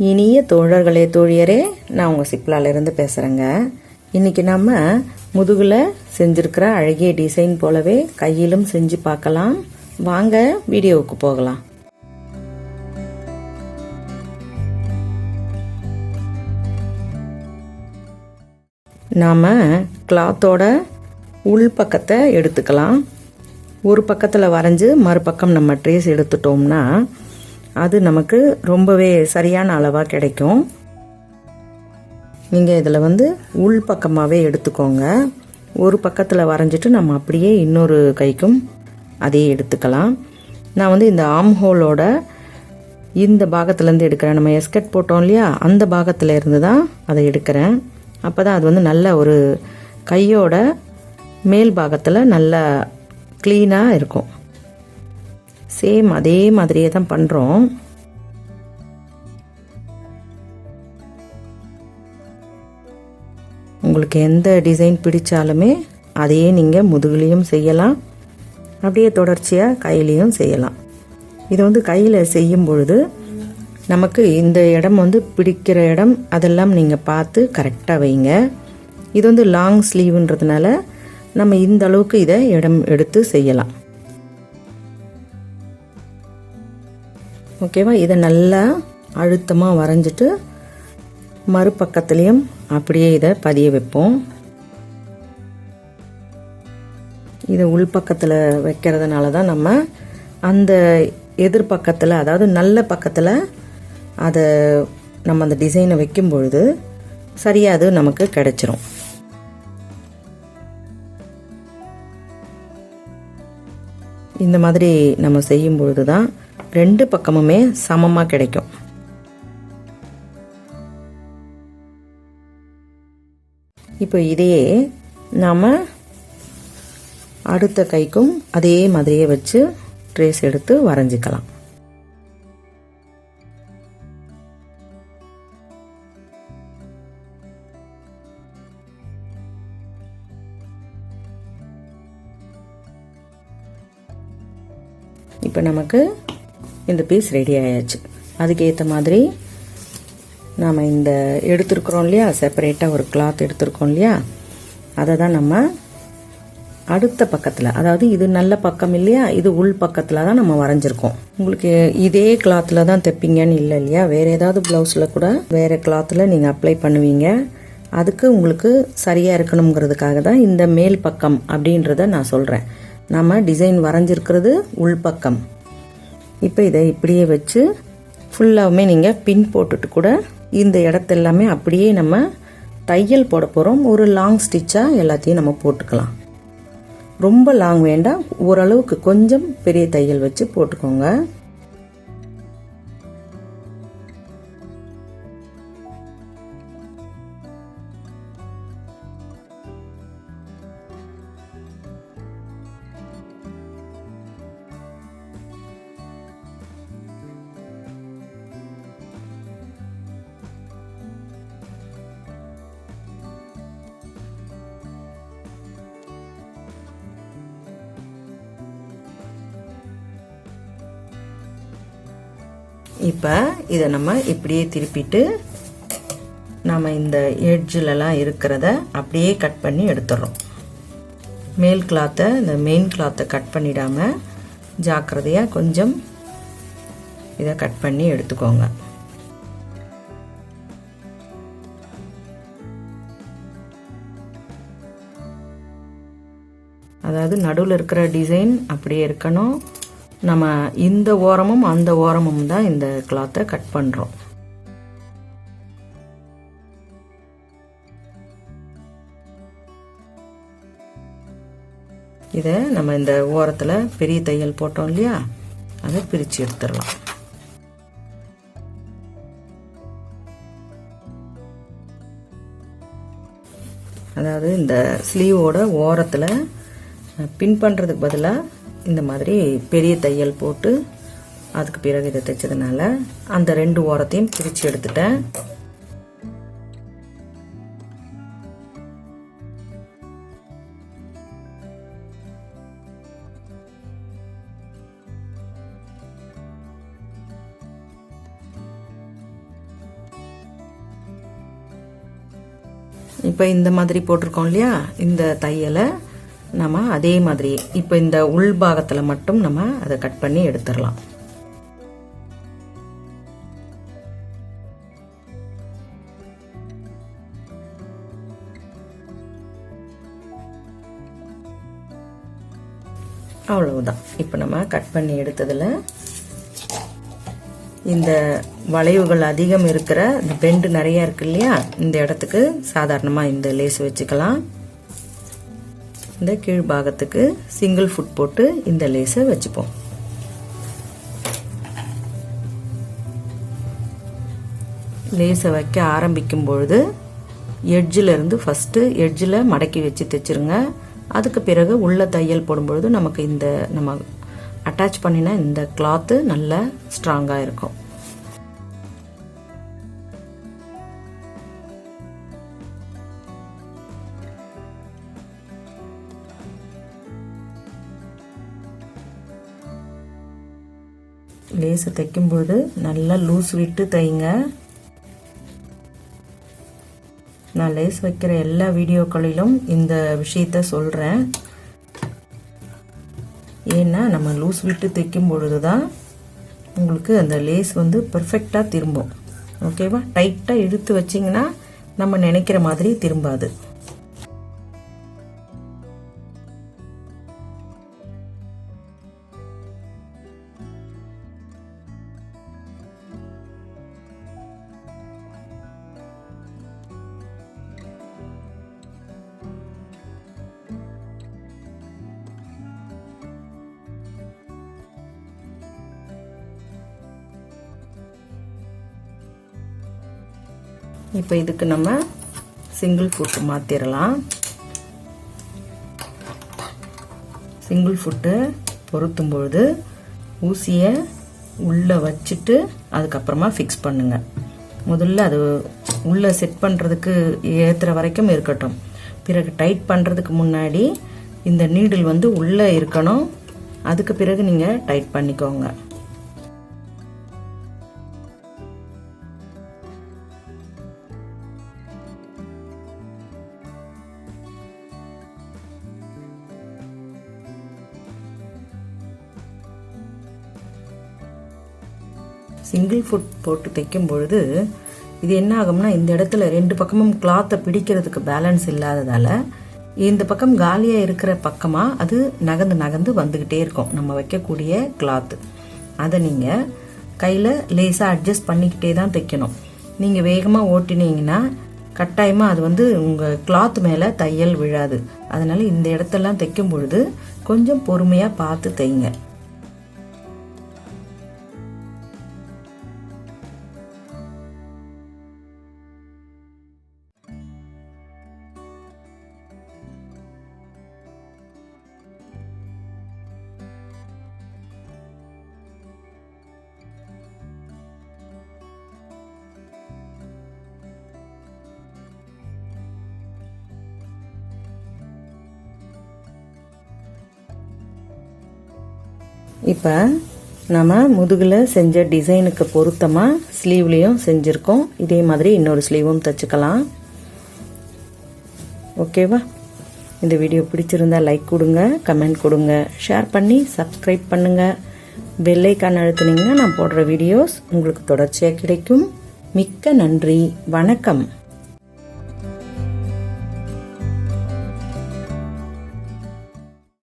இனிய தோழர்களே தோழியரே, நான் உங்கள் சிப்லாலேருந்து பேசுகிறேங்க. இன்றைக்கி நம்ம முதுகில் செஞ்சுருக்கிற அழகிய டிசைன் போலவே கையிலும் செஞ்சு பார்க்கலாம். வாங்க வீடியோவுக்கு போகலாம். நாம் கிளாத்தோட உள் பக்கத்தை எடுத்துக்கலாம். ஒரு பக்கத்தில் வரைஞ்சி மறுபக்கம் நம்ம ட்ரேஸ் எடுத்துட்டோம்னா அது நமக்கு ரொம்பவே சரியான அளவாக கிடைக்கும். நீங்கள் இதில் உள் பக்கமாகவே எடுத்துக்கோங்க. ஒரு பக்கத்தில் வரைஞ்சிட்டு நம்ம அப்படியே இன்னொரு கைக்கும் அதே எடுத்துக்கலாம். நான் இந்த ஆம் ஹோலோட இந்த பாகத்துலேருந்து எடுக்கிறேன். நம்ம எஸ்கட் போட்டோம் இல்லையா, அந்த பாகத்தில் இருந்து தான் அதை எடுக்கிறேன். அப்போ தான் அது நல்ல ஒரு கையோட மேல் பாகத்தில் நல்லா க்ளீனாக இருக்கும். சேம் அதே மாதிரியே தான் பண்ணுறோம். உங்களுக்கு எந்த டிசைன் பிடிச்சாலுமே அதையே நீங்கள் முதுகுலையும் செய்யலாம், அப்படியே தொடர்ச்சியாக கையிலையும் செய்யலாம். இது கையில் செய்யும் பொழுது நமக்கு இந்த இடம் பிடிக்கிற இடம் அதெல்லாம் நீங்கள் பார்த்து கரெக்டாக வைங்க. இது லாங் ஸ்லீவுன்றதுனால நம்ம இந்த அளவுக்கு இதை இடம் எடுத்து செய்யலாம். ஓகேவா? இதை நல்லா அழுத்தமாக வரைஞ்சிட்டு மறுபக்கத்துலேயும் அப்படியே இதை பதிய வைப்போம். இதை உள்பக்கத்தில் வைக்கிறதுனால தான் நம்ம அந்த எதிர்பக்கத்தில், அதாவது நல்ல பக்கத்தில் அதை நம்ம அந்த டிசைனை வைக்கும் பொழுது சரியாக அது நமக்கு கிடைச்சிரும். இந்த மாதிரி நம்ம செய்யும் பொழுது தான் ரெண்டு பக்கமுமே சமமாக கிடைக்கும். இப்போ இதையே நாம் அடுத்த கைக்கும் அதே மாதிரியே வச்சு ட்ரேஸ் எடுத்து வரைஞ்சிக்கலாம். இப்போ நமக்கு இந்த பீஸ் ரெடி ஆயாச்சு. அதுக்கேற்ற மாதிரி நாம் இந்த எடுத்துருக்குறோம் இல்லையா, செப்பரேட்டாக ஒரு கிளாத் எடுத்துருக்கோம் இல்லையா, அதை தான் நம்ம அடுத்த பக்கத்தில், அதாவது இது நல்ல பக்கம் இல்லையா, இது உள் பக்கத்தில் தான் நம்ம வரைஞ்சிருக்கோம். உங்களுக்கு இதே கிளாத்தில் தான் தைப்பீங்கன்னு இல்லை இல்லையா, வேறு ஏதாவது ப்ளவுஸில் கூட வேறு கிளாத்தில் நீங்கள் அப்ளை பண்ணுவீங்க. அதுக்கு உங்களுக்கு சரியாக இருக்கணுங்கிறதுக்காக தான் இந்த மேல் பக்கம் அப்படின்றத நான் சொல்கிறேன். நம்ம டிசைன் வரைஞ்சிருக்கிறது உள் பக்கம். இப்போ இதை இப்படியே வச்சு ஃபுல்லாகவுமே நீங்கள் பின் போட்டுட்டு கூட இந்த இடத்தெல்லாமே அப்படியே நம்ம தையல் போட போகிறோம். ஒரு லாங் ஸ்டிச்சாக எல்லாத்தையும் நம்ம போட்டுக்கலாம். ரொம்ப லாங் வேண்டாம், ஓரளவுக்கு கொஞ்சம் பெரிய தையல் வச்சு போட்டுக்கோங்க. இப்போ இதை நம்ம இப்படியே திருப்பிட்டு நம்ம இந்த எட்ஜிலலாம் இருக்கிறத அப்படியே கட் பண்ணி எடுத்துடுறோம். மேல் கிளாத்தை, இந்த மெயின் கிளாத்தை கட் பண்ணிடாமல் ஜாக்கிரதையாக கொஞ்சம் இதை கட் பண்ணி எடுத்துக்கோங்க. அதாவது நடுவில் இருக்கிற டிசைன் அப்படியே இருக்கணும். நம்ம இந்த ஓரமும் அந்த ஓரமும் தான் இந்த கிளாத்தை கட் பண்ணுறோம். இதை நம்ம இந்த ஓரத்தில் பெரிய தையல் போட்டோம் இல்லையா, அதை பிரித்து எடுத்துடலாம். அதாவது இந்த ஸ்லீவோட ஓரத்தில் பின் பண்ணுறதுக்கு பதிலாக இந்த மாதிரி பெரிய தையல் போட்டு அதுக்கு பிறகு இதை தைச்சதுனால அந்த ரெண்டு ஓரத்தையும் பிரித்து எடுத்துட்டேன். இப்போ இந்த மாதிரி போட்டிருக்கோம் இல்லையா, இந்த தையலை நம்ம அதே மாதிரி இப்போ இந்த உள் பாகத்தில் மட்டும் நம்ம அதை கட் பண்ணி எடுத்துடலாம். அவ்வளவுதான். இப்போ நம்ம கட் பண்ணி எடுத்ததில் இந்த வளைவுகள் அதிகம் இருக்கிற இந்த பெண்டு நிறைய இருக்கு இல்லையா, இந்த இடத்துக்கு சாதாரணமாக இந்த லேஸ் வச்சுக்கலாம். இந்த கீழ் பாகத்துக்கு சிங்கிள் ஃபுட் போட்டு இந்த லேஸை வச்சுப்போம். லேஸை வைக்க ஆரம்பிக்கும் பொழுது எட்ஜில் இருந்து ஃபஸ்ட்டு எட்ஜில் மடக்கி வச்சு தைச்சிருங்க. அதுக்கு பிறகு உள்ள தையல் போடும்பொழுது நமக்கு இந்த நம்ம அட்டாச் பண்ணினா இந்த கிளாத்து நல்லா ஸ்ட்ராங்காக இருக்கும். லேஸை தைக்கும்பொழுது நல்லா லூஸ் விட்டு தைங்க. நான் லேஸ் வைக்கிற எல்லா வீடியோக்களிலும் இந்த விஷயத்த சொல்கிறேன். ஏன்னா நம்ம லூஸ் விட்டு தைக்கும் பொழுது தான் உங்களுக்கு அந்த லேஸ் வந்து பெர்ஃபெக்டாக திரும்பும். ஓகேவா? டைட்டாக இழுத்து வச்சிங்கன்னா நம்ம நினைக்கிற மாதிரி திரும்பாது. இப்போ இதுக்கு நம்ம சிங்கிள் ஃபுட்டு மாற்றிடலாம். சிங்கிள் ஃபுட்டு பொருத்தும் பொழுது ஊசியை உள்ளே வச்சுட்டு அதுக்கப்புறமா ஃபிக்ஸ் பண்ணுங்க. முதல்ல அது உள்ளே செட் பண்ணுறதுக்கு ஏற்றுற வரைக்கும் இருக்கட்டும். பிறகு டைட் பண்ணுறதுக்கு முன்னாடி இந்த நீடில் வந்து உள்ளே இருக்கணும். அதுக்கு பிறகு நீங்கள் டைட் பண்ணிக்கோங்க. சிங்கிள் ஃபுட் போட்டு தைக்கும் பொழுது இது என்ன ஆகும்னா, இந்த இடத்துல ரெண்டு பக்கமும் கிளாத்தை பிடிக்கிறதுக்கு பேலன்ஸ் இல்லாததால் இந்த பக்கம் காலியாக இருக்கிற பக்கமாக அது நகர்ந்து நகர்ந்து வந்துக்கிட்டே இருக்கும் நம்ம வைக்கக்கூடிய கிளாத்து. அதை நீங்கள் கையில் லேசாக அட்ஜஸ்ட் பண்ணிக்கிட்டே தான் தைக்கணும். நீங்கள் வேகமாக ஓட்டினீங்கன்னா கட்டாயமாக அது வந்து உங்கள் கிளாத் மேலே தையல் விழாது. அதனால் இந்த இடத்தெல்லாம் தைக்கும் பொழுது கொஞ்சம் பொறுமையாக பார்த்து தைங்க. இப்போ நம்ம முதுகில் செஞ்ச டிசைனுக்கு பொருத்தமாக ஸ்லீவ்லேயும் செஞ்சுருக்கோம். இதே மாதிரி இன்னொரு ஸ்லீவும் தைச்சிக்கலாம். ஓகேவா? இந்த வீடியோ பிடிச்சிருந்தா லைக் கொடுங்க, கமெண்ட் கொடுங்க, ஷேர் பண்ணி சப்ஸ்கிரைப் பண்ணுங்கள். பெல் ஐக்கான் அழுத்துனீங்கன்னா நான் போடுற வீடியோஸ் உங்களுக்கு தொடர்ச்சியாக கிடைக்கும். மிக்க நன்றி. வணக்கம்.